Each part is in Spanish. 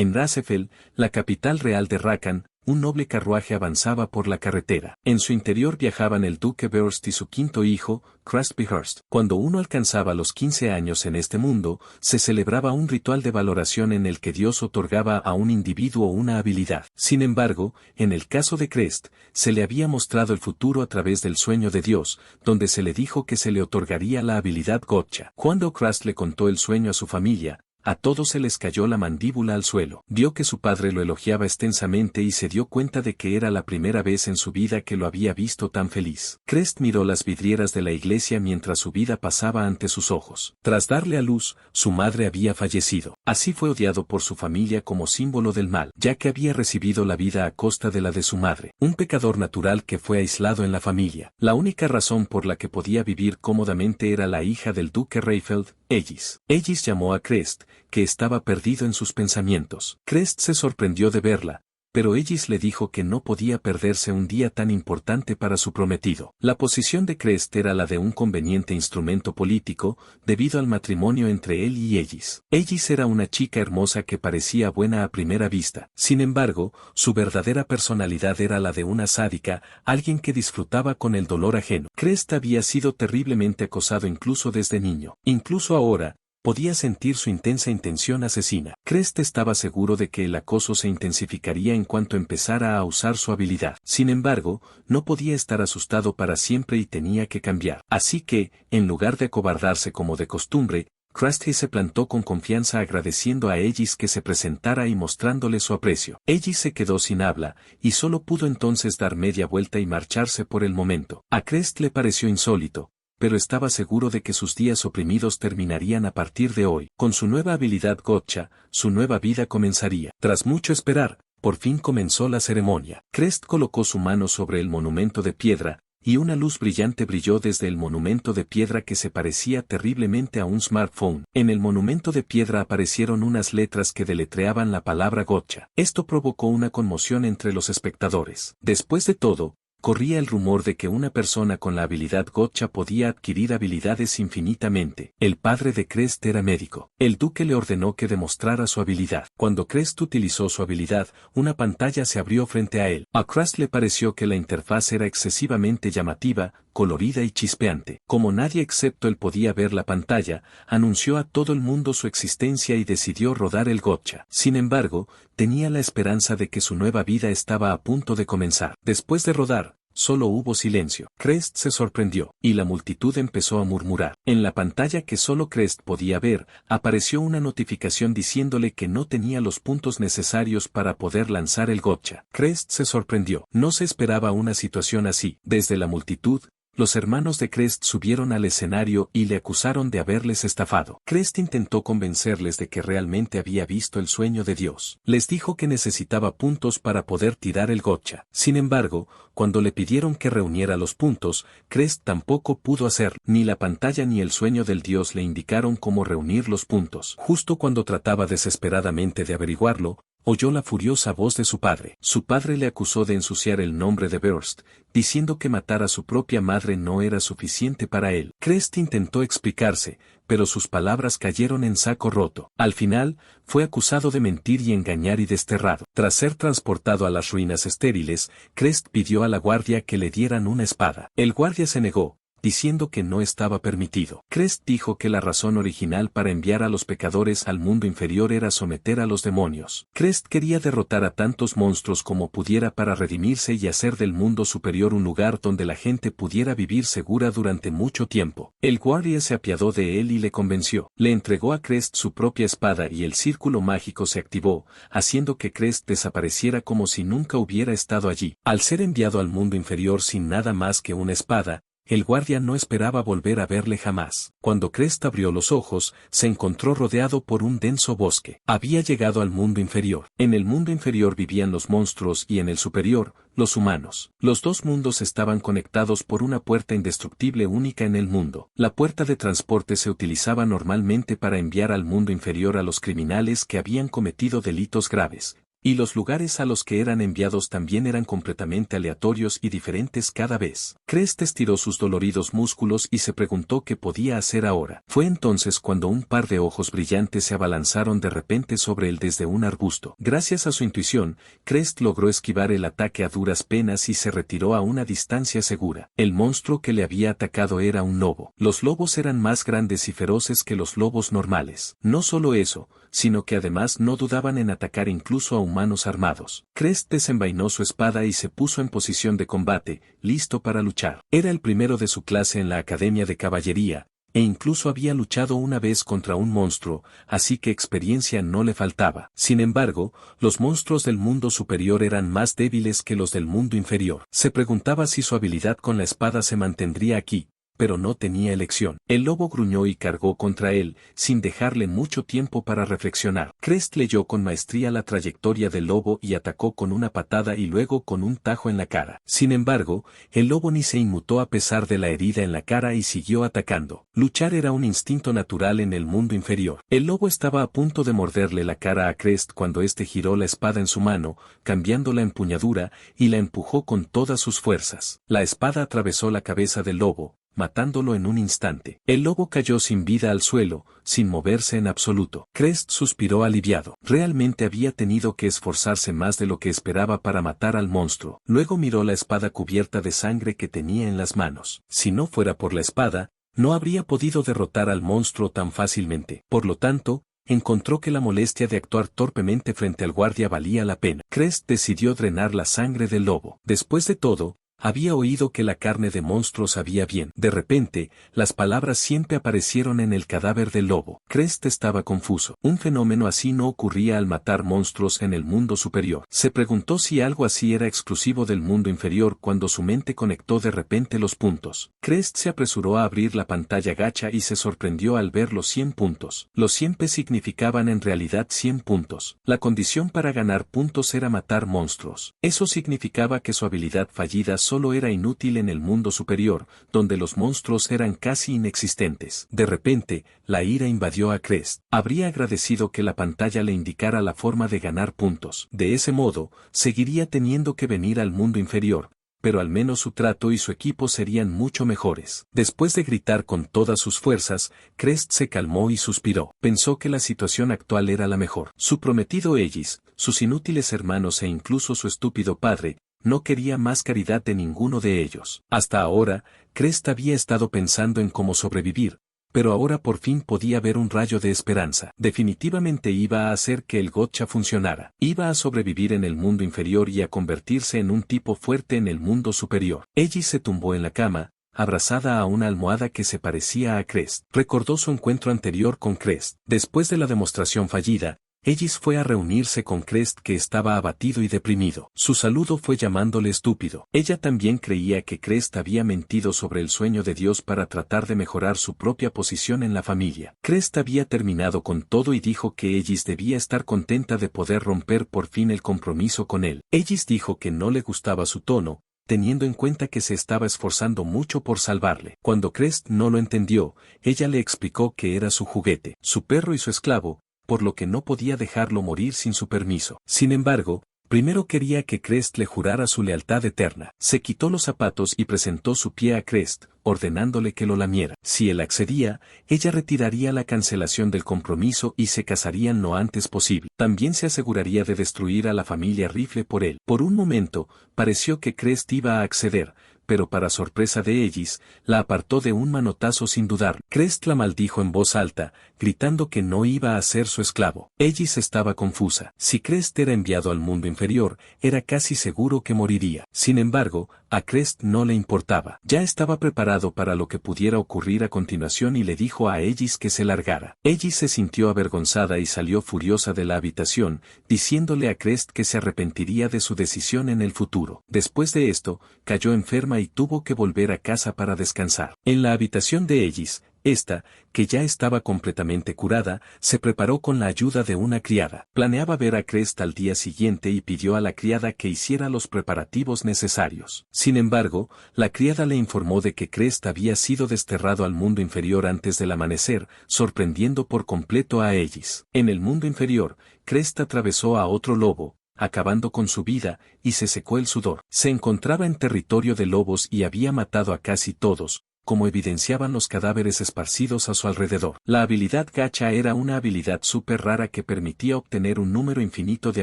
En Razefel, la capital real de Rakan, un noble carruaje avanzaba por la carretera. En su interior viajaban el duque Beorst y su quinto hijo, Crustbyhurst. Cuando uno alcanzaba los 15 años en este mundo, se celebraba un ritual de valoración en el que Dios otorgaba a un individuo una habilidad. Sin embargo, en el caso de Crest, se le había mostrado el futuro a través del sueño de Dios, donde se le dijo que se le otorgaría la habilidad Gotcha. Cuando Crust le contó el sueño a su familia, a todos se les cayó la mandíbula al suelo. Vio que su padre lo elogiaba extensamente y se dio cuenta de que era la primera vez en su vida que lo había visto tan feliz. Crest miró las vidrieras de la iglesia mientras su vida pasaba ante sus ojos. Tras darle a luz, su madre había fallecido. Así fue odiado por su familia como símbolo del mal, ya que había recibido la vida a costa de la de su madre. Un pecador natural que fue aislado en la familia. La única razón por la que podía vivir cómodamente era la hija del duque Rayfeld, Ellis. Ellis llamó a Crest, que estaba perdido en sus pensamientos. Crest se sorprendió de verla, pero Ellis le dijo que no podía perderse un día tan importante para su prometido. La posición de Crest era la de un conveniente instrumento político, debido al matrimonio entre él y Ellis. Ellis era una chica hermosa que parecía buena a primera vista. Sin embargo, su verdadera personalidad era la de una sádica, alguien que disfrutaba con el dolor ajeno. Crest había sido terriblemente acosado incluso desde niño. Incluso ahora, podía sentir su intensa intención asesina. Crest estaba seguro de que el acoso se intensificaría en cuanto empezara a usar su habilidad. Sin embargo, no podía estar asustado para siempre y tenía que cambiar. Así que, en lugar de acobardarse como de costumbre, Krusty se plantó con confianza agradeciendo a Ellis que se presentara y mostrándole su aprecio. Ellis se quedó sin habla, y solo pudo entonces dar media vuelta y marcharse por el momento. A Crest le pareció insólito, pero estaba seguro de que sus días oprimidos terminarían a partir de hoy. Con su nueva habilidad Gotcha, su nueva vida comenzaría. Tras mucho esperar, por fin comenzó la ceremonia. Crest colocó su mano sobre el monumento de piedra, y una luz brillante brilló desde el monumento de piedra que se parecía terriblemente a un smartphone. En el monumento de piedra aparecieron unas letras que deletreaban la palabra Gotcha. Esto provocó una conmoción entre los espectadores. Después de todo, corría el rumor de que una persona con la habilidad Gotcha podía adquirir habilidades infinitamente. El padre de Crest era médico. El duque le ordenó que demostrara su habilidad. Cuando Crest utilizó su habilidad, una pantalla se abrió frente a él. A Crest le pareció que la interfaz era excesivamente llamativa, colorida y chispeante. Como nadie excepto él podía ver la pantalla, anunció a todo el mundo su existencia y decidió rodar el Gotcha. Sin embargo, tenía la esperanza de que su nueva vida estaba a punto de comenzar. Después de rodar, solo hubo silencio. Crest se sorprendió, y la multitud empezó a murmurar. En la pantalla que solo Crest podía ver, apareció una notificación diciéndole que no tenía los puntos necesarios para poder lanzar el Gotcha. Crest se sorprendió. No se esperaba una situación así. Desde la multitud, los hermanos de Crest subieron al escenario y le acusaron de haberles estafado. Crest intentó convencerles de que realmente había visto el sueño de Dios. Les dijo que necesitaba puntos para poder tirar el Gotcha. Sin embargo, cuando le pidieron que reuniera los puntos, Crest tampoco pudo hacerlo. Ni la pantalla ni el sueño del Dios le indicaron cómo reunir los puntos. Justo cuando trataba desesperadamente de averiguarlo, oyó la furiosa voz de su padre. Su padre le acusó de ensuciar el nombre de Beorst, diciendo que matar a su propia madre no era suficiente para él. Crest intentó explicarse, pero sus palabras cayeron en saco roto. Al final, fue acusado de mentir y engañar y desterrado. Tras ser transportado a las ruinas estériles, Crest pidió a la guardia que le dieran una espada. El guardia se negó, diciendo que no estaba permitido. Crest dijo que la razón original para enviar a los pecadores al mundo inferior era someter a los demonios. Crest quería derrotar a tantos monstruos como pudiera para redimirse y hacer del mundo superior un lugar donde la gente pudiera vivir segura durante mucho tiempo. El guardia se apiadó de él y le convenció. Le entregó a Crest su propia espada y el círculo mágico se activó, haciendo que Crest desapareciera como si nunca hubiera estado allí. Al ser enviado al mundo inferior sin nada más que una espada, el guardia no esperaba volver a verle jamás. Cuando Crest abrió los ojos, se encontró rodeado por un denso bosque. Había llegado al mundo inferior. En el mundo inferior vivían los monstruos y en el superior, los humanos. Los dos mundos estaban conectados por una puerta indestructible única en el mundo. La puerta de transporte se utilizaba normalmente para enviar al mundo inferior a los criminales que habían cometido delitos graves, Y los lugares a los que eran enviados también eran completamente aleatorios y diferentes cada vez. Crest estiró sus doloridos músculos y se preguntó qué podía hacer ahora. Fue entonces cuando un par de ojos brillantes se abalanzaron de repente sobre él desde un arbusto. Gracias a su intuición, Crest logró esquivar el ataque a duras penas y se retiró a una distancia segura. El monstruo que le había atacado era un lobo. Los lobos eran más grandes y feroces que los lobos normales. No solo eso, sino que además no dudaban en atacar incluso a humanos armados. Crest desenvainó su espada y se puso en posición de combate, listo para luchar. Era el primero de su clase en la Academia de Caballería, e incluso había luchado una vez contra un monstruo, así que experiencia no le faltaba. Sin embargo, los monstruos del mundo superior eran más débiles que los del mundo inferior. Se preguntaba si su habilidad con la espada se mantendría aquí, pero no tenía elección. El lobo gruñó y cargó contra él, sin dejarle mucho tiempo para reflexionar. Crest leyó con maestría la trayectoria del lobo y atacó con una patada y luego con un tajo en la cara. Sin embargo, el lobo ni se inmutó a pesar de la herida en la cara y siguió atacando. Luchar era un instinto natural en el mundo inferior. El lobo estaba a punto de morderle la cara a Crest cuando éste giró la espada en su mano, cambiando la empuñadura, y la empujó con todas sus fuerzas. La espada atravesó la cabeza del lobo, matándolo en un instante. El lobo cayó sin vida al suelo, sin moverse en absoluto. Crest suspiró aliviado. Realmente había tenido que esforzarse más de lo que esperaba para matar al monstruo. Luego miró la espada cubierta de sangre que tenía en las manos. Si no fuera por la espada, no habría podido derrotar al monstruo tan fácilmente. Por lo tanto, encontró que la molestia de actuar torpemente frente al guardia valía la pena. Crest decidió drenar la sangre del lobo. Después de todo, había oído que la carne de monstruos sabía bien. De repente, las palabras siempre aparecieron en el cadáver del lobo. Crest estaba confuso. Un fenómeno así no ocurría al matar monstruos en el mundo superior. Se preguntó si algo así era exclusivo del mundo inferior cuando su mente conectó de repente los puntos. Crest se apresuró a abrir la pantalla gacha y se sorprendió al ver los 100 puntos. Los 100 P significaban en realidad 100 puntos. La condición para ganar puntos era matar monstruos. Eso significaba que su habilidad fallida solo era inútil en el mundo superior, donde los monstruos eran casi inexistentes. De repente, la ira invadió a Crest. Habría agradecido que la pantalla le indicara la forma de ganar puntos. De ese modo, seguiría teniendo que venir al mundo inferior, pero al menos su trato y su equipo serían mucho mejores. Después de gritar con todas sus fuerzas, Crest se calmó y suspiró. Pensó que la situación actual era la mejor. Su prometido Aegis, sus inútiles hermanos e incluso su estúpido padre, no quería más caridad de ninguno de ellos. Hasta ahora, Crest había estado pensando en cómo sobrevivir, pero ahora por fin podía ver un rayo de esperanza. Definitivamente iba a hacer que el gotcha funcionara. Iba a sobrevivir en el mundo inferior y a convertirse en un tipo fuerte en el mundo superior. Ellie se tumbó en la cama, abrazada a una almohada que se parecía a Crest. Recordó su encuentro anterior con Crest. Después de la demostración fallida, Aegis fue a reunirse con Crest, que estaba abatido y deprimido. Su saludo fue llamándole estúpido. Ella también creía que Crest había mentido sobre el sueño de Dios para tratar de mejorar su propia posición en la familia. Crest había terminado con todo y dijo que Aegis debía estar contenta de poder romper por fin el compromiso con él. Aegis dijo que no le gustaba su tono, teniendo en cuenta que se estaba esforzando mucho por salvarle. Cuando Crest no lo entendió, ella le explicó que era su juguete, su perro y su esclavo, por lo que no podía dejarlo morir sin su permiso. Sin embargo, primero quería que Crest le jurara su lealtad eterna. Se quitó los zapatos y presentó su pie a Crest, ordenándole que lo lamiera. Si él accedía, ella retiraría la cancelación del compromiso y se casarían lo antes posible. También se aseguraría de destruir a la familia Rifle por él. Por un momento, pareció que Crest iba a acceder, pero para sorpresa de Aegis, la apartó de un manotazo sin dudar. Crest la maldijo en voz alta, gritando que no iba a ser su esclavo. Aegis estaba confusa. Si Crest era enviado al mundo inferior, era casi seguro que moriría. Sin embargo, a Crest no le importaba. Ya estaba preparado para lo que pudiera ocurrir a continuación y le dijo a Aegis que se largara. Aegis se sintió avergonzada y salió furiosa de la habitación, diciéndole a Crest que se arrepentiría de su decisión en el futuro. Después de esto, cayó enferma y tuvo que volver a casa para descansar. En la habitación de Aegis, esta, que ya estaba completamente curada, se preparó con la ayuda de una criada. Planeaba ver a Crest al día siguiente y pidió a la criada que hiciera los preparativos necesarios. Sin embargo, la criada le informó de que Crest había sido desterrado al mundo inferior antes del amanecer, sorprendiendo por completo a Aegis. En el mundo inferior, Crest atravesó a otro lobo, acabando con su vida, y se secó el sudor. Se encontraba en territorio de lobos y había matado a casi todos, como evidenciaban los cadáveres esparcidos a su alrededor. La habilidad gacha era una habilidad súper rara que permitía obtener un número infinito de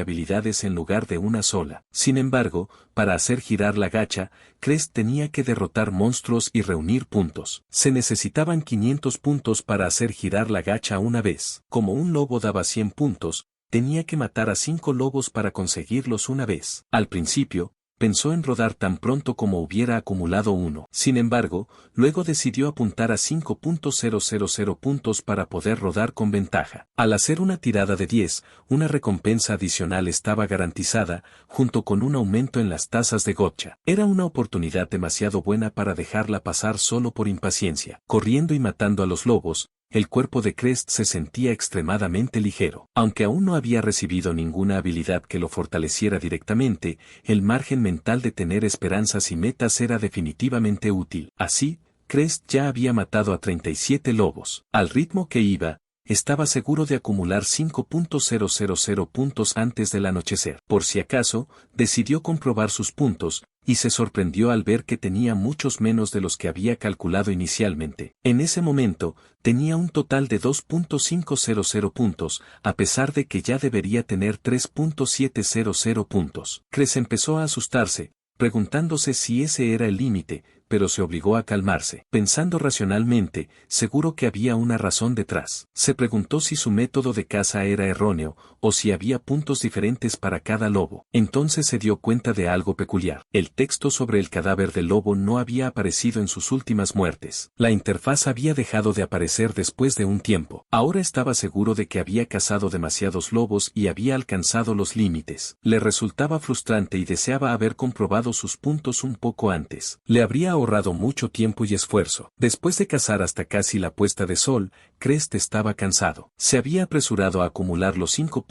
habilidades en lugar de una sola. Sin embargo, para hacer girar la gacha, Crest tenía que derrotar monstruos y reunir puntos. Se necesitaban 500 puntos para hacer girar la gacha una vez. Como un lobo daba 100 puntos, tenía que matar a 5 lobos para conseguirlos una vez. Al principio, pensó en rodar tan pronto como hubiera acumulado uno. Sin embargo, luego decidió apuntar a 5.000 puntos para poder rodar con ventaja. Al hacer una tirada de 10, una recompensa adicional estaba garantizada, junto con un aumento en las tasas de gotcha. Era una oportunidad demasiado buena para dejarla pasar solo por impaciencia. Corriendo y matando a los lobos, el cuerpo de Crest se sentía extremadamente ligero. Aunque aún no había recibido ninguna habilidad que lo fortaleciera directamente, el margen mental de tener esperanzas y metas era definitivamente útil. Así, Crest ya había matado a 37 lobos. Al ritmo que iba, estaba seguro de acumular 5.000 puntos antes del anochecer. Por si acaso, decidió comprobar sus puntos, y se sorprendió al ver que tenía muchos menos de los que había calculado inicialmente. En ese momento, tenía un total de 2.500 puntos, a pesar de que ya debería tener 3.700 puntos. Crest empezó a asustarse, preguntándose si ese era el límite, pero se obligó a calmarse. Pensando racionalmente, seguro que había una razón detrás. Se preguntó si su método de caza era erróneo, o si había puntos diferentes para cada lobo. Entonces se dio cuenta de algo peculiar. El texto sobre el cadáver del lobo no había aparecido en sus últimas muertes. La interfaz había dejado de aparecer después de un tiempo. Ahora estaba seguro de que había cazado demasiados lobos y había alcanzado los límites. Le resultaba frustrante y deseaba haber comprobado sus puntos un poco antes. Le habría ahorrado mucho tiempo y esfuerzo. Después de cazar hasta casi la puesta de sol, Crest estaba cansado. Se había apresurado a acumular los 5.000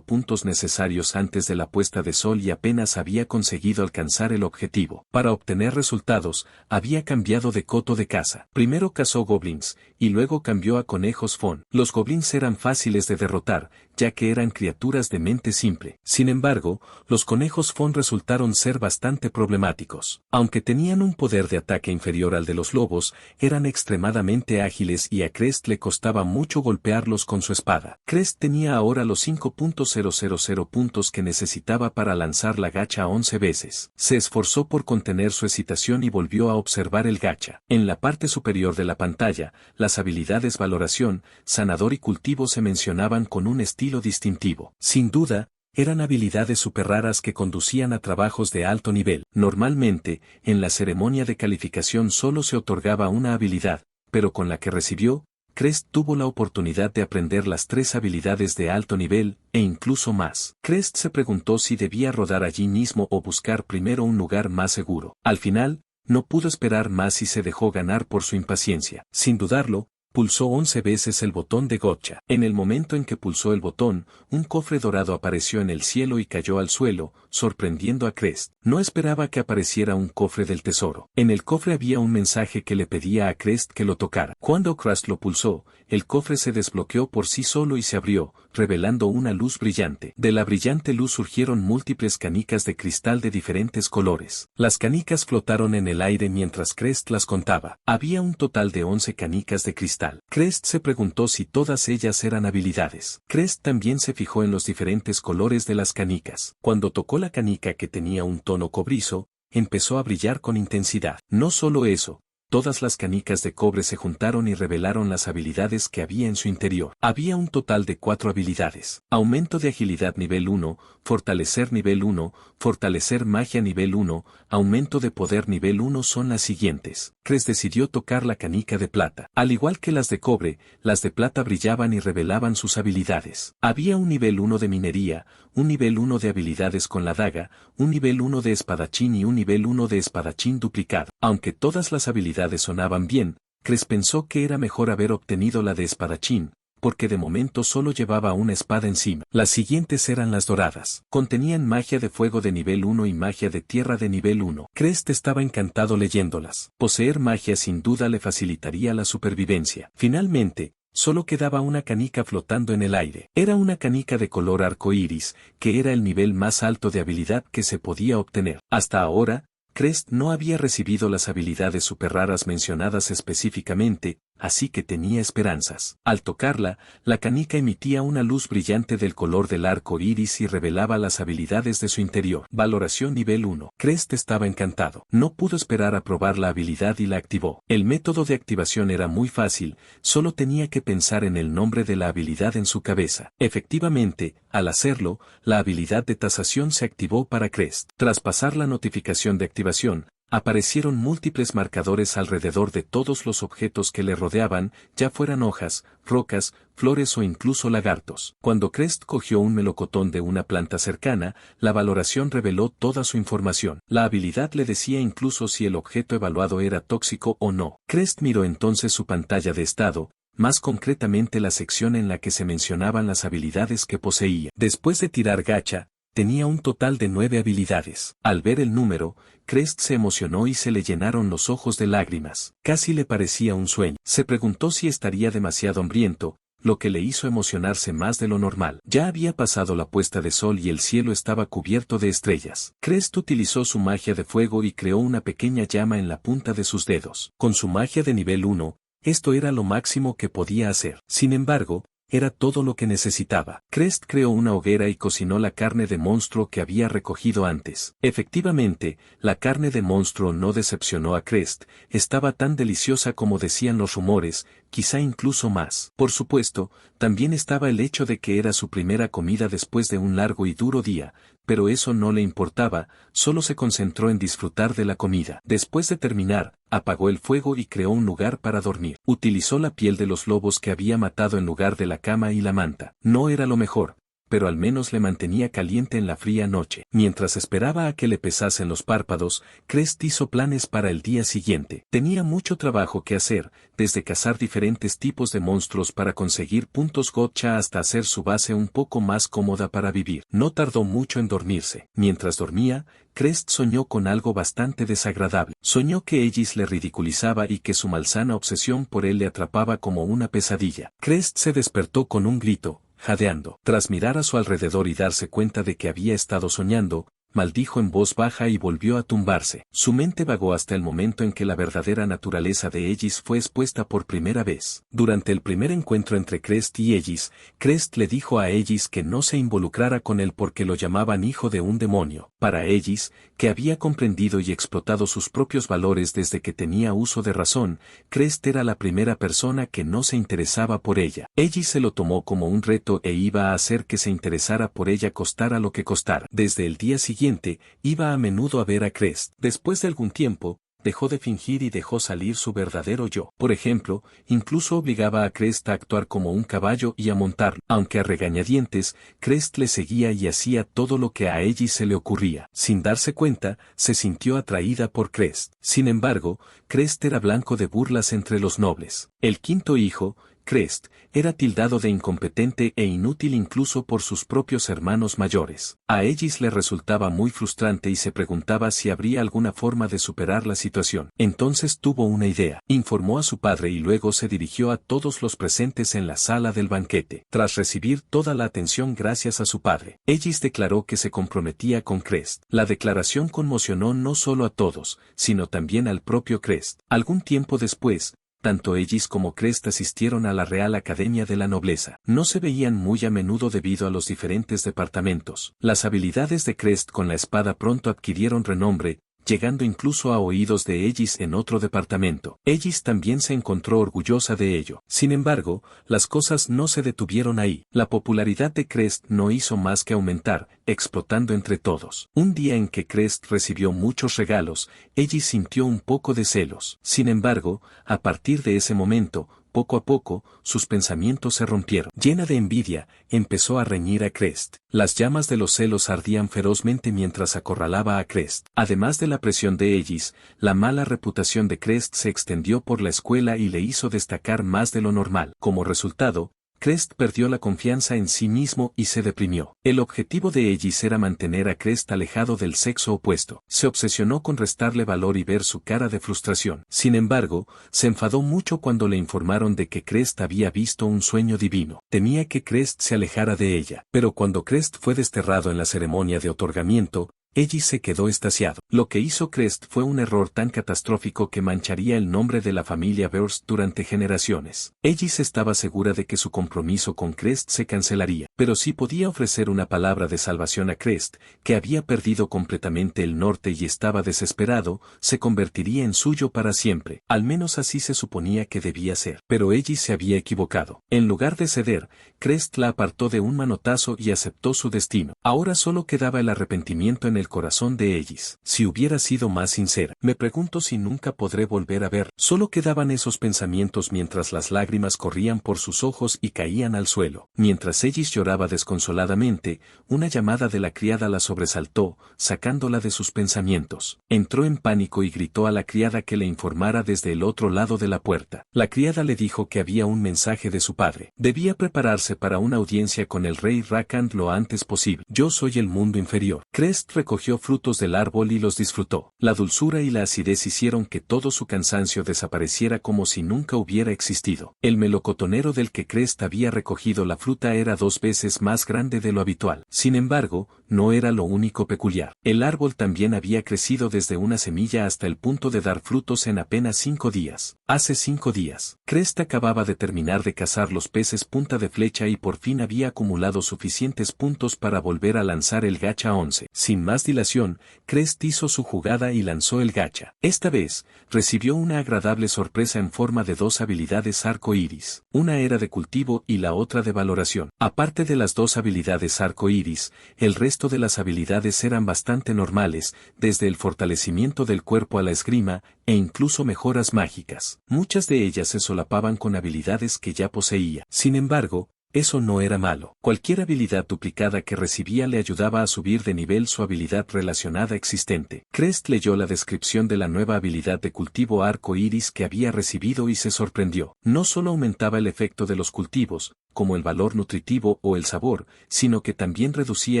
puntos necesarios antes de la puesta de sol y apenas había conseguido alcanzar el objetivo. Para obtener resultados, había cambiado de coto de caza. Primero cazó goblins, y luego cambió a conejos fawn. Los goblins eran fáciles de derrotar, ya que eran criaturas de mente simple. Sin embargo, los conejos fawn resultaron ser bastante problemáticos. Aunque tenían un poder de ataque inferior al de los lobos, eran extremadamente ágiles y a Crest le costaba mucho golpearlos con su espada. Crest tenía ahora los 5.000 puntos que necesitaba para lanzar la gacha 11 veces. Se esforzó por contener su excitación y volvió a observar el gacha. En la parte superior de la pantalla, las habilidades valoración, sanador y cultivo se mencionaban con un estilo distintivo. Sin duda, eran habilidades súper raras que conducían a trabajos de alto nivel. Normalmente, en la ceremonia de calificación solo se otorgaba una habilidad, pero con la que recibió, Crest tuvo la oportunidad de aprender las 3 habilidades de alto nivel, e incluso más. Crest se preguntó si debía rodar allí mismo o buscar primero un lugar más seguro. Al final, no pudo esperar más y se dejó ganar por su impaciencia. Sin dudarlo, pulsó 11 veces el botón de gotcha. En el momento en que pulsó el botón, un cofre dorado apareció en el cielo y cayó al suelo, sorprendiendo a Crest. No esperaba que apareciera un cofre del tesoro. En el cofre había un mensaje que le pedía a Crest que lo tocara. Cuando Crest lo pulsó, el cofre se desbloqueó por sí solo y se abrió, revelando una luz brillante. De la brillante luz surgieron múltiples canicas de cristal de diferentes colores. Las canicas flotaron en el aire mientras Crest las contaba. Había un total de 11 canicas de cristal. Crest se preguntó si todas ellas eran habilidades. Crest también se fijó en los diferentes colores de las canicas. Cuando tocó la canica que tenía un tono cobrizo, empezó a brillar con intensidad. No solo eso, todas las canicas de cobre se juntaron y revelaron las habilidades que había en su interior. Había un total de 4 habilidades. Aumento de agilidad nivel 1, fortalecer nivel 1, fortalecer magia nivel 1, aumento de poder nivel 1 son las siguientes. Crest decidió tocar la canica de plata. Al igual que las de cobre, las de plata brillaban y revelaban sus habilidades. Había un nivel 1 de minería, un nivel 1 de habilidades con la daga, un nivel 1 de espadachín y un nivel 1 de espadachín duplicado. Aunque todas las habilidades sonaban bien, Crest pensó que era mejor haber obtenido la de espadachín, porque de momento solo llevaba una espada encima. Las siguientes eran las doradas. Contenían magia de fuego de nivel 1 y magia de tierra de nivel 1. Crest estaba encantado leyéndolas. Poseer magia sin duda le facilitaría la supervivencia. Finalmente, solo quedaba una canica flotando en el aire. Era una canica de color arcoíris, que era el nivel más alto de habilidad que se podía obtener. Hasta ahora, Crest no había recibido las habilidades super raras mencionadas específicamente, así que tenía esperanzas. Al tocarla, la canica emitía una luz brillante del color del arco iris y revelaba las habilidades de su interior. Valoración nivel 1. Crest estaba encantado. No pudo esperar a probar la habilidad y la activó. El método de activación era muy fácil, solo tenía que pensar en el nombre de la habilidad en su cabeza. Efectivamente, al hacerlo, la habilidad de tasación se activó para Crest. Tras pasar la notificación de activación, aparecieron múltiples marcadores alrededor de todos los objetos que le rodeaban, ya fueran hojas, rocas, flores o incluso lagartos. Cuando Crest cogió un melocotón de una planta cercana, la valoración reveló toda su información. La habilidad le decía incluso si el objeto evaluado era tóxico o no. Crest miró entonces su pantalla de estado, más concretamente la sección en la que se mencionaban las habilidades que poseía. Después de tirar gacha, tenía un total de 9 habilidades. Al ver el número, Crest se emocionó y se le llenaron los ojos de lágrimas. Casi le parecía un sueño. Se preguntó si estaría demasiado hambriento, lo que le hizo emocionarse más de lo normal. Ya había pasado la puesta de sol y el cielo estaba cubierto de estrellas. Crest utilizó su magia de fuego y creó una pequeña llama en la punta de sus dedos. Con su magia de nivel 1, esto era lo máximo que podía hacer. Sin embargo, era todo lo que necesitaba. Crest creó una hoguera y cocinó la carne de monstruo que había recogido antes. Efectivamente, la carne de monstruo no decepcionó a Crest, estaba tan deliciosa como decían los rumores, quizá incluso más. Por supuesto, también estaba el hecho de que era su primera comida después de un largo y duro día, pero eso no le importaba, solo se concentró en disfrutar de la comida. Después de terminar, apagó el fuego y creó un lugar para dormir. Utilizó la piel de los lobos que había matado en lugar de la cama y la manta. No era lo mejor, pero al menos le mantenía caliente en la fría noche. Mientras esperaba a que le pesasen los párpados, Crest hizo planes para el día siguiente. Tenía mucho trabajo que hacer, desde cazar diferentes tipos de monstruos para conseguir puntos gotcha hasta hacer su base un poco más cómoda para vivir. No tardó mucho en dormirse. Mientras dormía, Crest soñó con algo bastante desagradable. Soñó que Aegis le ridiculizaba y que su malsana obsesión por él le atrapaba como una pesadilla. Crest se despertó con un grito, jadeando. Tras mirar a su alrededor y darse cuenta de que había estado soñando, maldijo en voz baja y volvió a tumbarse. Su mente vagó hasta el momento en que la verdadera naturaleza de Aegis fue expuesta por primera vez. Durante el primer encuentro entre Crest y Aegis, Crest le dijo a Aegis que no se involucrara con él porque lo llamaban hijo de un demonio. Para Aegis, que había comprendido y explotado sus propios valores desde que tenía uso de razón, Crest era la primera persona que no se interesaba por ella. Aegis se lo tomó como un reto e iba a hacer que se interesara por ella costara lo que costara. Desde el día siguiente, iba a menudo a ver a Crest. Después de algún tiempo, dejó de fingir y dejó salir su verdadero yo. Por ejemplo, incluso obligaba a Crest a actuar como un caballo y a montarlo. Aunque a regañadientes, Crest le seguía y hacía todo lo que a Aegis se le ocurría. Sin darse cuenta, se sintió atraída por Crest. Sin embargo, Crest era blanco de burlas entre los nobles. El quinto hijo, Crest, era tildado de incompetente e inútil incluso por sus propios hermanos mayores. A Aegis le resultaba muy frustrante y se preguntaba si habría alguna forma de superar la situación. Entonces tuvo una idea. Informó a su padre y luego se dirigió a todos los presentes en la sala del banquete. Tras recibir toda la atención gracias a su padre, Aegis declaró que se comprometía con Crest. La declaración conmocionó no solo a todos, sino también al propio Crest. Algún tiempo después, tanto Aegis como Crest asistieron a la Real Academia de la Nobleza. No se veían muy a menudo debido a los diferentes departamentos. Las habilidades de Crest con la espada pronto adquirieron renombre, llegando incluso a oídos de Aegis en otro departamento. Aegis también se encontró orgullosa de ello. Sin embargo, las cosas no se detuvieron ahí. La popularidad de Crest no hizo más que aumentar, explotando entre todos. Un día en que Crest recibió muchos regalos, Aegis sintió un poco de celos. Sin embargo, a partir de ese momento, poco a poco, sus pensamientos se rompieron. Llena de envidia, empezó a reñir a Crest. Las llamas de los celos ardían ferozmente mientras acorralaba a Crest. Además de la presión de Aegis, la mala reputación de Crest se extendió por la escuela y le hizo destacar más de lo normal. Como resultado, Crest perdió la confianza en sí mismo y se deprimió. El objetivo de Aegis era mantener a Crest alejado del sexo opuesto. Se obsesionó con restarle valor y ver su cara de frustración. Sin embargo, se enfadó mucho cuando le informaron de que Crest había visto un sueño divino. Temía que Crest se alejara de ella. Pero cuando Crest fue desterrado en la ceremonia de otorgamiento, Aegis se quedó extasiado. Lo que hizo Crest fue un error tan catastrófico que mancharía el nombre de la familia Burst durante generaciones. Aegis estaba segura de que su compromiso con Crest se cancelaría, pero sí podía ofrecer una palabra de salvación a Crest, que había perdido completamente el norte y estaba desesperado, se convertiría en suyo para siempre. Al menos así se suponía que debía ser. Pero Aegis se había equivocado. En lugar de ceder, Crest la apartó de un manotazo y aceptó su destino. Ahora solo quedaba el arrepentimiento en el corazón de Aegis. Si hubiera sido más sincera, me pregunto si nunca podré volver a ver. Solo quedaban esos pensamientos mientras las lágrimas corrían por sus ojos y caían al suelo. Mientras Aegis lloraba desconsoladamente, una llamada de la criada la sobresaltó, sacándola de sus pensamientos. Entró en pánico y gritó a la criada que le informara desde el otro lado de la puerta. La criada le dijo que había un mensaje de su padre. Debía prepararse para una audiencia con el rey Rakand lo antes posible. Yo soy el mundo inferior. Crest recogió frutos del árbol y los disfrutó. La dulzura y la acidez hicieron que todo su cansancio desapareciera como si nunca hubiera existido. El melocotonero del que Crest había recogido la fruta era 2 veces más grande de lo habitual. Sin embargo, no era lo único peculiar. El árbol también había crecido desde una semilla hasta el punto de dar frutos en apenas 5 días. Hace 5 días, Crest acababa de terminar de cazar los peces punta de flecha y por fin había acumulado suficientes puntos para volver a lanzar el gacha 11. Sin más dilación, Crest hizo su jugada y lanzó el gacha. Esta vez, recibió una agradable sorpresa en forma de 2 habilidades arco iris. Una era de cultivo y la otra de valoración. Aparte de las 2 habilidades arco iris, el resto de las habilidades eran bastante normales, desde el fortalecimiento del cuerpo a la esgrima, e incluso mejoras mágicas. Muchas de ellas se solapaban con habilidades que ya poseía. Sin embargo, eso no era malo. Cualquier habilidad duplicada que recibía le ayudaba a subir de nivel su habilidad relacionada existente. Crest leyó la descripción de la nueva habilidad de cultivo arco iris que había recibido y se sorprendió. No solo aumentaba el efecto de los cultivos, como el valor nutritivo o el sabor, sino que también reducía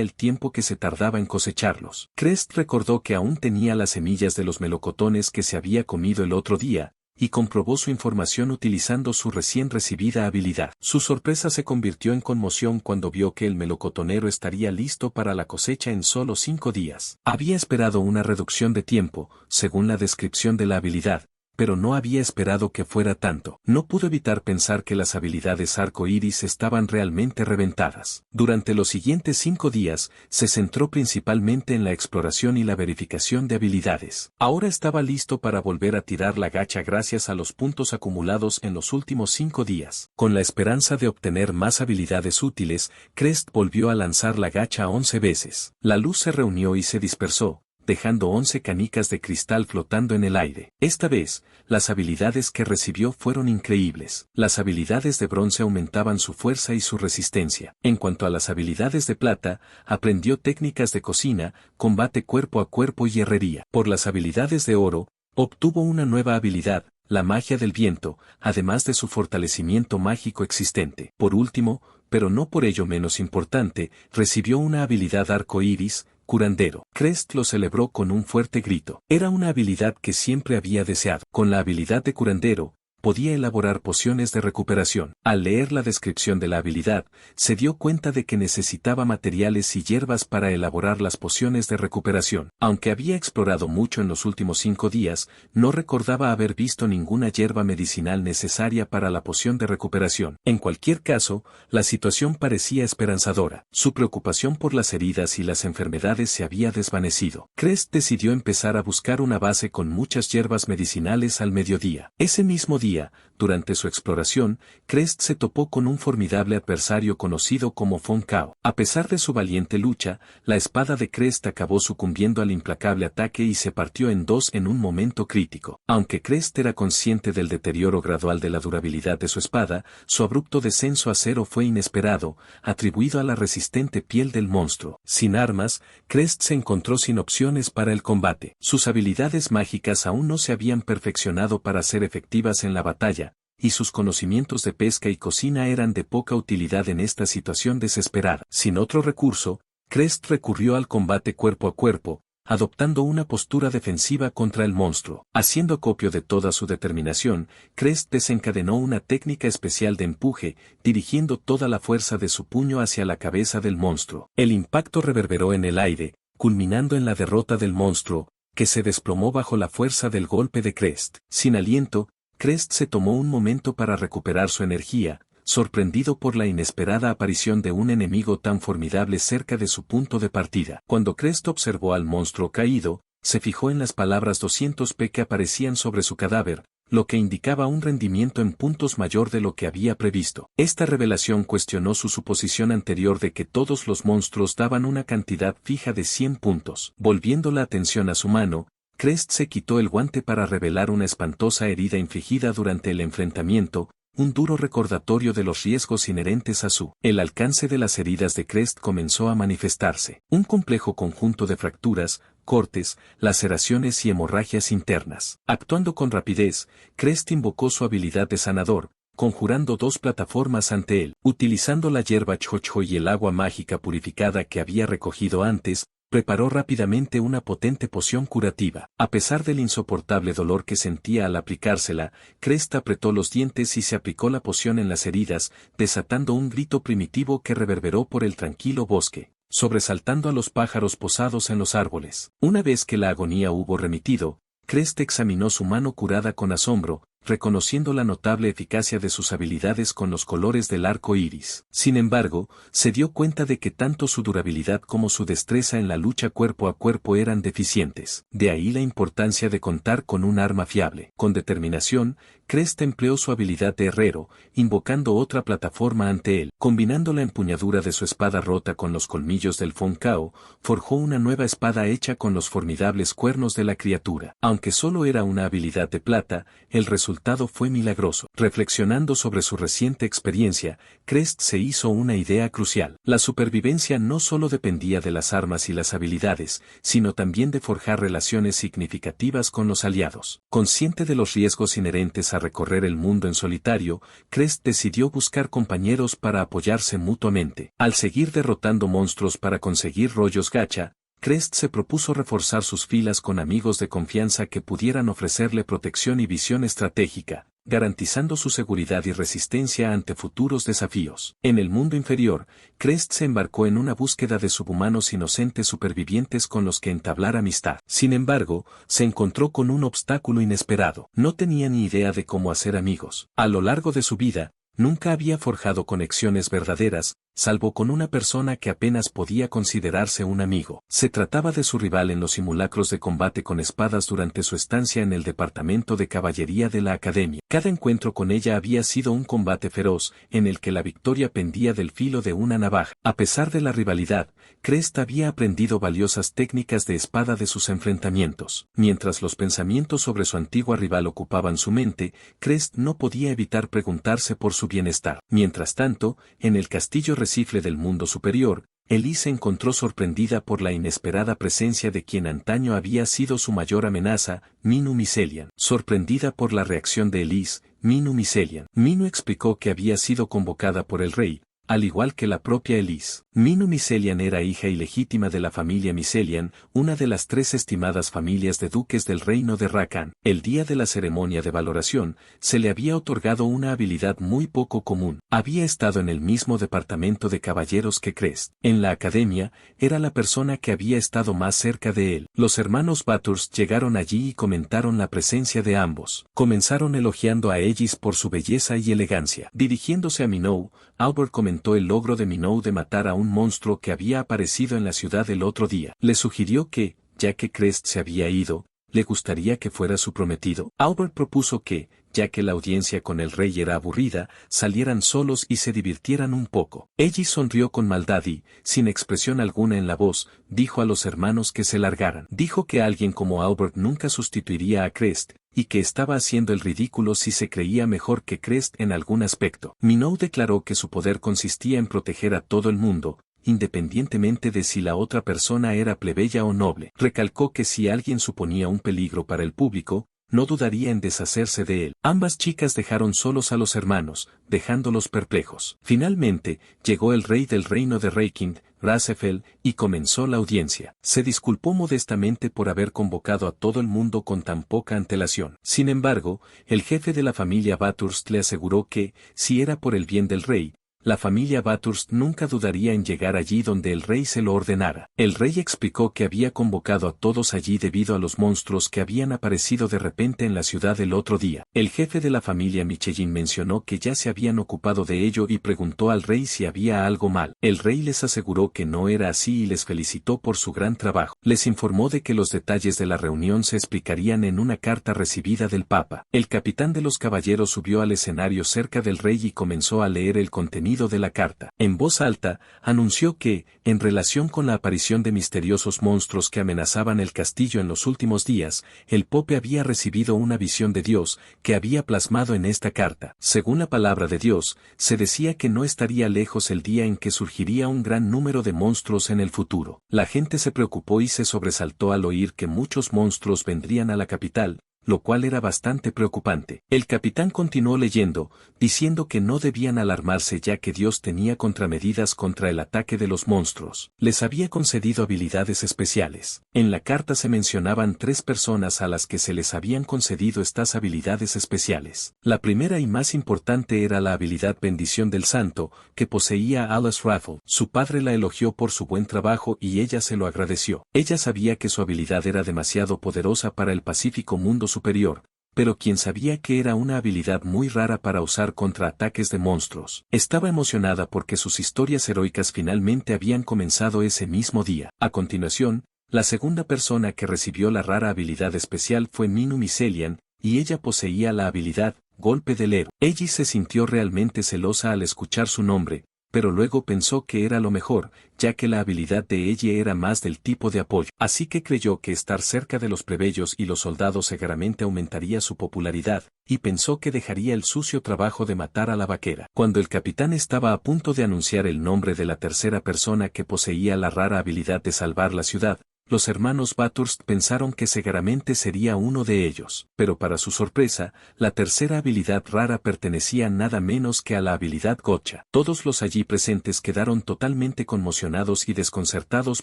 el tiempo que se tardaba en cosecharlos. Crest recordó que aún tenía las semillas de los melocotones que se había comido el otro día, y comprobó su información utilizando su recién recibida habilidad. Su sorpresa se convirtió en conmoción cuando vio que el melocotonero estaría listo para la cosecha en solo 5 días. Había esperado una reducción de tiempo, según la descripción de la habilidad, pero no había esperado que fuera tanto. No pudo evitar pensar que las habilidades arco iris estaban realmente reventadas. Durante los siguientes 5 días, se centró principalmente en la exploración y la verificación de habilidades. Ahora estaba listo para volver a tirar la gacha gracias a los puntos acumulados en los últimos 5 días. Con la esperanza de obtener más habilidades útiles, Crest volvió a lanzar la gacha 11 veces. La luz se reunió y se dispersó, dejando 11 canicas de cristal flotando en el aire. Esta vez, las habilidades que recibió fueron increíbles. Las habilidades de bronce aumentaban su fuerza y su resistencia. En cuanto a las habilidades de plata, aprendió técnicas de cocina, combate cuerpo a cuerpo y herrería. Por las habilidades de oro, obtuvo una nueva habilidad, la magia del viento, además de su fortalecimiento mágico existente. Por último, pero no por ello menos importante, recibió una habilidad arco iris, curandero. Crest lo celebró con un fuerte grito. Era una habilidad que siempre había deseado. Con la habilidad de curandero, podía elaborar pociones de recuperación. Al leer la descripción de la habilidad, se dio cuenta de que necesitaba materiales y hierbas para elaborar las pociones de recuperación. Aunque había explorado mucho en los últimos 5 días, no recordaba haber visto ninguna hierba medicinal necesaria para la poción de recuperación. En cualquier caso, la situación parecía esperanzadora. Su preocupación por las heridas y las enfermedades se había desvanecido. Crest decidió empezar a buscar una base con muchas hierbas medicinales al mediodía. Ese mismo día, durante su exploración, Crest se topó con un formidable adversario conocido como Fong Cao. A pesar de su valiente lucha, la espada de Crest acabó sucumbiendo al implacable ataque y se partió en 2 en un momento crítico. Aunque Crest era consciente del deterioro gradual de la durabilidad de su espada, su abrupto descenso a 0 fue inesperado, atribuido a la resistente piel del monstruo. Sin armas, Crest se encontró sin opciones para el combate. Sus habilidades mágicas aún no se habían perfeccionado para ser efectivas en la batalla, y sus conocimientos de pesca y cocina eran de poca utilidad en esta situación desesperada. Sin otro recurso, Crest recurrió al combate cuerpo a cuerpo, adoptando una postura defensiva contra el monstruo. Haciendo acopio de toda su determinación, Crest desencadenó una técnica especial de empuje, dirigiendo toda la fuerza de su puño hacia la cabeza del monstruo. El impacto reverberó en el aire, culminando en la derrota del monstruo, que se desplomó bajo la fuerza del golpe de Crest. Sin aliento, Crest se tomó un momento para recuperar su energía, sorprendido por la inesperada aparición de un enemigo tan formidable cerca de su punto de partida. Cuando Crest observó al monstruo caído, se fijó en las palabras 200p que aparecían sobre su cadáver, lo que indicaba un rendimiento en puntos mayor de lo que había previsto. Esta revelación cuestionó su suposición anterior de que todos los monstruos daban una cantidad fija de 100 puntos. Volviendo la atención a su mano, Crest se quitó el guante para revelar una espantosa herida infligida durante el enfrentamiento, un duro recordatorio de los riesgos inherentes a el alcance de las heridas de Crest comenzó a manifestarse. Un complejo conjunto de fracturas, cortes, laceraciones y hemorragias internas. Actuando con rapidez, Crest invocó su habilidad de sanador, conjurando 2 plataformas ante él. Utilizando la hierba chocho y el agua mágica purificada que había recogido antes, preparó rápidamente una potente poción curativa. A pesar del insoportable dolor que sentía al aplicársela, Crest apretó los dientes y se aplicó la poción en las heridas, desatando un grito primitivo que reverberó por el tranquilo bosque, sobresaltando a los pájaros posados en los árboles. Una vez que la agonía hubo remitido, Crest examinó su mano curada con asombro, reconociendo la notable eficacia de sus habilidades con los colores del arco iris. Sin embargo, se dio cuenta de que tanto su durabilidad como su destreza en la lucha cuerpo a cuerpo eran deficientes. De ahí la importancia de contar con un arma fiable. Con determinación, Crest empleó su habilidad de herrero, invocando otra plataforma ante él. Combinando la empuñadura de su espada rota con los colmillos del Foncao, forjó una nueva espada hecha con los formidables cuernos de la criatura. Aunque solo era una habilidad de plata, el resultado fue milagroso. Reflexionando sobre su reciente experiencia, Crest se hizo una idea crucial. La supervivencia no solo dependía de las armas y las habilidades, sino también de forjar relaciones significativas con los aliados. Consciente de los riesgos inherentes a recorrer el mundo en solitario, Crest decidió buscar compañeros para apoyarse mutuamente. Al seguir derrotando monstruos para conseguir rollos gacha, Crest se propuso reforzar sus filas con amigos de confianza que pudieran ofrecerle protección y visión estratégica, garantizando su seguridad y resistencia ante futuros desafíos. En el mundo inferior, Crest se embarcó en una búsqueda de subhumanos inocentes supervivientes con los que entablar amistad. Sin embargo, se encontró con un obstáculo inesperado. No tenía ni idea de cómo hacer amigos. A lo largo de su vida, nunca había forjado conexiones verdaderas, salvo con una persona que apenas podía considerarse un amigo. Se trataba de su rival en los simulacros de combate con espadas durante su estancia en el departamento de caballería de la academia. Cada encuentro con ella había sido un combate feroz, en el que la victoria pendía del filo de una navaja. A pesar de la rivalidad, Crest había aprendido valiosas técnicas de espada de sus enfrentamientos. Mientras los pensamientos sobre su antigua rival ocupaban su mente, Crest no podía evitar preguntarse por su bienestar. Mientras tanto, en el castillo Recifle del mundo superior, Elise se encontró sorprendida por la inesperada presencia de quien antaño había sido su mayor amenaza, Minu Miselian. Sorprendida por la reacción de Elise, Minu explicó que había sido convocada por el rey, al igual que la propia Elise. Minu Miselian era hija ilegítima de la familia Miselian, una de las 3 estimadas familias de duques del reino de Rakan. El día de la ceremonia de valoración, se le había otorgado una habilidad muy poco común. Había estado en el mismo departamento de caballeros que Crest. En la academia, era la persona que había estado más cerca de él. Los hermanos Bathurst llegaron allí y comentaron la presencia de ambos. Comenzaron elogiando a Aegis por su belleza y elegancia. Dirigiéndose a Minou, Albert comentó el logro de Minou de matar a un monstruo que había aparecido en la ciudad el otro día. Le sugirió que, ya que Crest se había ido, le gustaría que fuera su prometido. Albert propuso que, ya que la audiencia con el rey era aburrida, salieran solos y se divirtieran un poco. Aegis sonrió con maldad y, sin expresión alguna en la voz, dijo a los hermanos que se largaran. Dijo que alguien como Albert nunca sustituiría a Crest, y que estaba haciendo el ridículo si se creía mejor que Crest en algún aspecto. Minou declaró que su poder consistía en proteger a todo el mundo, independientemente de si la otra persona era plebeya o noble. Recalcó que si alguien suponía un peligro para el público, no dudaría en deshacerse de él. Ambas chicas dejaron solos a los hermanos, dejándolos perplejos. Finalmente, llegó el rey del reino de Reikind, Rasefel, y comenzó la audiencia. Se disculpó modestamente por haber convocado a todo el mundo con tan poca antelación. Sin embargo, el jefe de la familia Bathurst le aseguró que, si era por el bien del rey, la familia Bathurst nunca dudaría en llegar allí donde el rey se lo ordenara. El rey explicó que había convocado a todos allí debido a los monstruos que habían aparecido de repente en la ciudad el otro día. El jefe de la familia Michelin mencionó que ya se habían ocupado de ello y preguntó al rey si había algo mal. El rey les aseguró que no era así y les felicitó por su gran trabajo. Les informó de que los detalles de la reunión se explicarían en una carta recibida del Papa. El capitán de los caballeros subió al escenario cerca del rey y comenzó a leer el contenido de la carta. En voz alta, anunció que, en relación con la aparición de misteriosos monstruos que amenazaban el castillo en los últimos días, el Pope había recibido una visión de Dios, que había plasmado en esta carta. Según la palabra de Dios, se decía que no estaría lejos el día en que surgiría un gran número de monstruos en el futuro. La gente se preocupó y se sobresaltó al oír que muchos monstruos vendrían a la capital, lo cual era bastante preocupante. El capitán continuó leyendo, diciendo que no debían alarmarse ya que Dios tenía contramedidas contra el ataque de los monstruos. Les había concedido habilidades especiales. En la carta se mencionaban 3 personas a las que se les habían concedido estas habilidades especiales. La primera y más importante era la habilidad Bendición del Santo, que poseía Alice Raffle. Su padre la elogió por su buen trabajo y ella se lo agradeció. Ella sabía que su habilidad era demasiado poderosa para el pacífico mundo superior, pero quien sabía que era una habilidad muy rara para usar contra ataques de monstruos. Estaba emocionada porque sus historias heroicas finalmente habían comenzado ese mismo día. A continuación, la segunda persona que recibió la rara habilidad especial fue Minu Miselian, y ella poseía la habilidad Golpe del Héroe. Ella se sintió realmente celosa al escuchar su nombre, pero luego pensó que era lo mejor, ya que la habilidad de ella era más del tipo de apoyo. Así que creyó que estar cerca de los plebeyos y los soldados seguramente aumentaría su popularidad, y pensó que dejaría el sucio trabajo de matar a la vaquera. Cuando el capitán estaba a punto de anunciar el nombre de la tercera persona que poseía la rara habilidad de salvar la ciudad, los hermanos Bathurst pensaron que seguramente sería uno de ellos, pero para su sorpresa, la tercera habilidad rara pertenecía nada menos que a la habilidad Gotcha. Todos los allí presentes quedaron totalmente conmocionados y desconcertados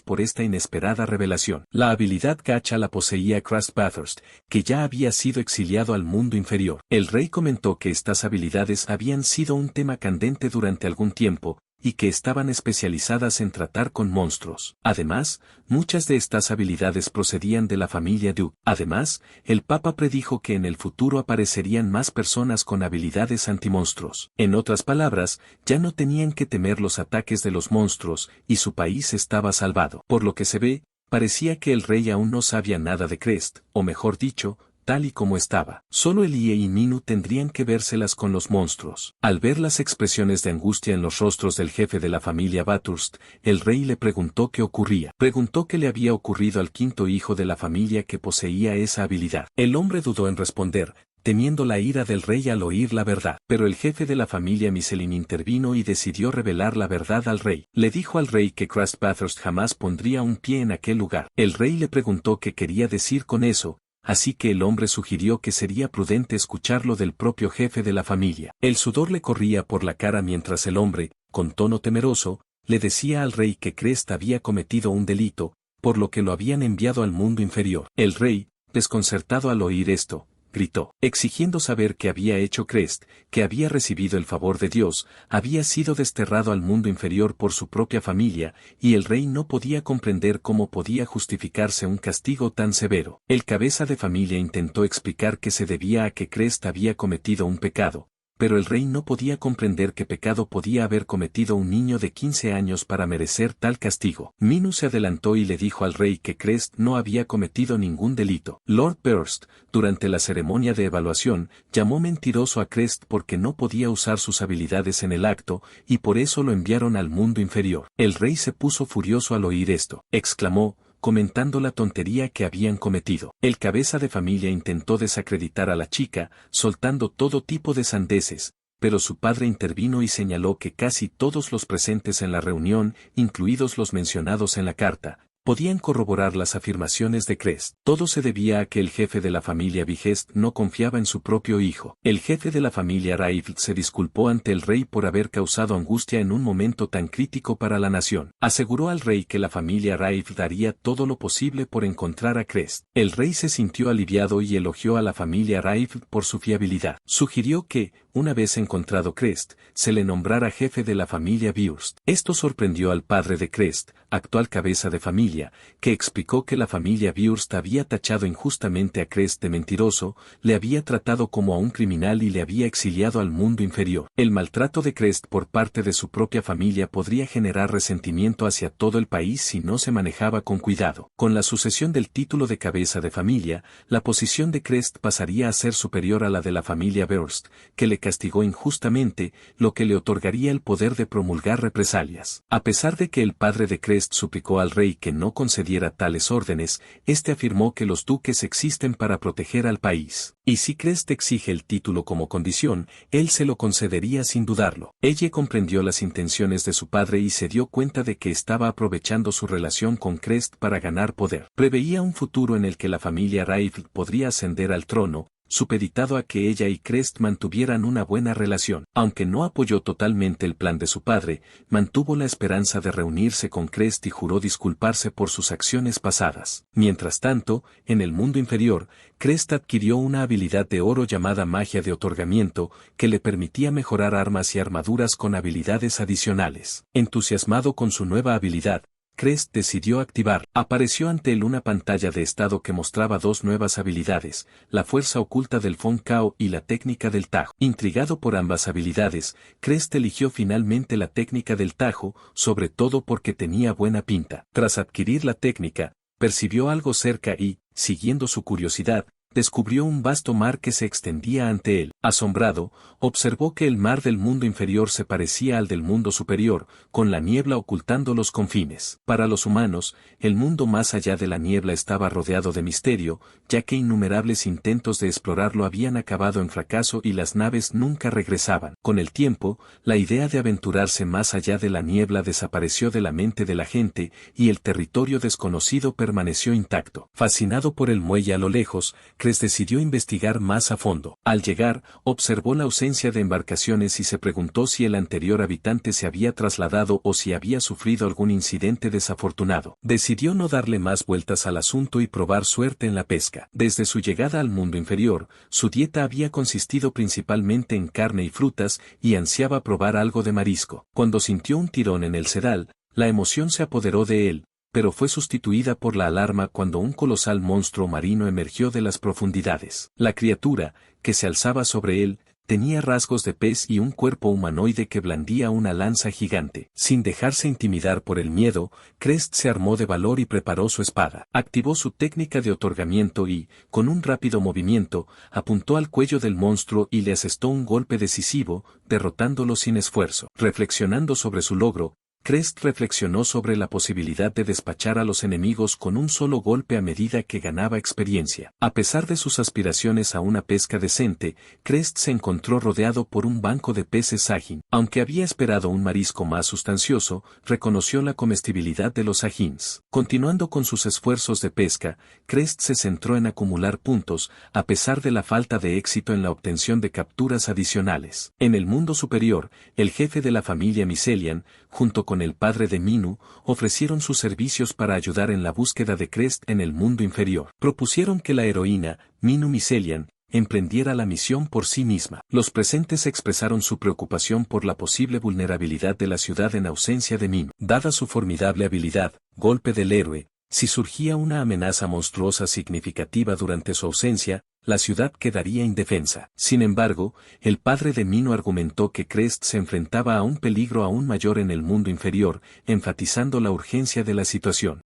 por esta inesperada revelación. La habilidad Gacha la poseía Crust Bathurst, que ya había sido exiliado al mundo inferior. El rey comentó que estas habilidades habían sido un tema candente durante algún tiempo, y que estaban especializadas en tratar con monstruos. Además, muchas de estas habilidades procedían de la familia Duke. Además, el Papa predijo que en el futuro aparecerían más personas con habilidades antimonstruos. En otras palabras, ya no tenían que temer los ataques de los monstruos, y su país estaba salvado. Por lo que se ve, parecía que el rey aún no sabía nada de Crest, o mejor dicho, tal y como estaba. Solo Elie y Minu tendrían que vérselas con los monstruos. Al ver las expresiones de angustia en los rostros del jefe de la familia Bathurst, el rey le preguntó qué ocurría. Preguntó qué le había ocurrido al quinto hijo de la familia que poseía esa habilidad. El hombre dudó en responder, temiendo la ira del rey al oír la verdad. Pero el jefe de la familia Michelin intervino y decidió revelar la verdad al rey. Le dijo al rey que Crust Bathurst jamás pondría un pie en aquel lugar. El rey le preguntó qué quería decir con eso, así que el hombre sugirió que sería prudente escucharlo del propio jefe de la familia. El sudor le corría por la cara mientras el hombre, con tono temeroso, le decía al rey que Crest había cometido un delito, por lo que lo habían enviado al mundo inferior. El rey, desconcertado al oír esto, gritó, exigiendo saber qué había hecho Crest, que había recibido el favor de Dios, había sido desterrado al mundo inferior por su propia familia, y el rey no podía comprender cómo podía justificarse un castigo tan severo. El cabeza de familia intentó explicar que se debía a que Crest había cometido un pecado, pero el rey no podía comprender qué pecado podía haber cometido un niño de 15 años para merecer tal castigo. Minu se adelantó y le dijo al rey que Crest no había cometido ningún delito. Lord Burst, durante la ceremonia de evaluación, llamó mentiroso a Crest porque no podía usar sus habilidades en el acto, y por eso lo enviaron al mundo inferior. El rey se puso furioso al oír esto. Exclamó, comentando la tontería que habían cometido. El cabeza de familia intentó desacreditar a la chica, soltando todo tipo de sandeces, pero su padre intervino y señaló que casi todos los presentes en la reunión, incluidos los mencionados en la carta, podían corroborar las afirmaciones de Crest. Todo se debía a que el jefe de la familia Vigest no confiaba en su propio hijo. El jefe de la familia Raifl se disculpó ante el rey por haber causado angustia en un momento tan crítico para la nación. Aseguró al rey que la familia Raifl daría todo lo posible por encontrar a Crest. El rey se sintió aliviado y elogió a la familia Raifl por su fiabilidad. Sugirió que, una vez encontrado Crest, se le nombrara jefe de la familia Viurst. Esto sorprendió al padre de Crest, actual cabeza de familia, que explicó que la familia Viurst había tachado injustamente a Crest de mentiroso, le había tratado como a un criminal y le había exiliado al mundo inferior. El maltrato de Crest por parte de su propia familia podría generar resentimiento hacia todo el país si no se manejaba con cuidado. Con la sucesión del título de cabeza de familia, la posición de Crest pasaría a ser superior a la de la familia Viurst, que le castigó injustamente, lo que le otorgaría el poder de promulgar represalias. A pesar de que el padre de Crest suplicó al rey que no concediera tales órdenes, este afirmó que los duques existen para proteger al país, y si Crest exige el título como condición, él se lo concedería sin dudarlo. Ella comprendió las intenciones de su padre y se dio cuenta de que estaba aprovechando su relación con Crest para ganar poder. Preveía un futuro en el que la familia Raifl podría ascender al trono, supeditado a que ella y Crest mantuvieran una buena relación. Aunque no apoyó totalmente el plan de su padre, mantuvo la esperanza de reunirse con Crest y juró disculparse por sus acciones pasadas. Mientras tanto, en el mundo inferior, Crest adquirió una habilidad de oro llamada magia de otorgamiento, que le permitía mejorar armas y armaduras con habilidades adicionales. Entusiasmado con su nueva habilidad, Crest decidió activar. Apareció ante él una pantalla de estado que mostraba dos nuevas habilidades, la fuerza oculta del Fong Cao y la técnica del Tajo. Intrigado por ambas habilidades, Crest eligió finalmente la técnica del Tajo, sobre todo porque tenía buena pinta. Tras adquirir la técnica, percibió algo cerca y, siguiendo su curiosidad, descubrió un vasto mar que se extendía ante él. Asombrado, observó que el mar del mundo inferior se parecía al del mundo superior, con la niebla ocultando los confines. Para los humanos, el mundo más allá de la niebla estaba rodeado de misterio, ya que innumerables intentos de explorarlo habían acabado en fracaso y las naves nunca regresaban. Con el tiempo, la idea de aventurarse más allá de la niebla desapareció de la mente de la gente, y el territorio desconocido permaneció intacto. Fascinado por el muelle a lo lejos, Crest decidió investigar más a fondo. Al llegar, observó la ausencia de embarcaciones y se preguntó si el anterior habitante se había trasladado o si había sufrido algún incidente desafortunado. Decidió no darle más vueltas al asunto y probar suerte en la pesca. Desde su llegada al mundo inferior, su dieta había consistido principalmente en carne y frutas, y ansiaba probar algo de marisco. Cuando sintió un tirón en el sedal, la emoción se apoderó de él, pero fue sustituida por la alarma cuando un colosal monstruo marino emergió de las profundidades. La criatura, que se alzaba sobre él, tenía rasgos de pez y un cuerpo humanoide que blandía una lanza gigante. Sin dejarse intimidar por el miedo, Crest se armó de valor y preparó su espada. Activó su técnica de otorgamiento y, con un rápido movimiento, apuntó al cuello del monstruo y le asestó un golpe decisivo, derrotándolo sin esfuerzo. Reflexionando sobre su logro, Crest reflexionó sobre la posibilidad de despachar a los enemigos con un solo golpe a medida que ganaba experiencia. A pesar de sus aspiraciones a una pesca decente, Crest se encontró rodeado por un banco de peces sajin. Aunque había esperado un marisco más sustancioso, reconoció la comestibilidad de los sajins. Continuando con sus esfuerzos de pesca, Crest se centró en acumular puntos, a pesar de la falta de éxito en la obtención de capturas adicionales. En el mundo superior, el jefe de la familia Miselian, junto con el padre de Minu, ofrecieron sus servicios para ayudar en la búsqueda de Crest en el mundo inferior. Propusieron que la heroína, Minu Miselian, emprendiera la misión por sí misma. Los presentes expresaron su preocupación por la posible vulnerabilidad de la ciudad en ausencia de Minu. Dada su formidable habilidad, golpe del héroe, si surgía una amenaza monstruosa significativa durante su ausencia, la ciudad quedaría indefensa. Sin embargo, el padre de Minu argumentó que Crest se enfrentaba a un peligro aún mayor en el mundo inferior, enfatizando la urgencia de la situación.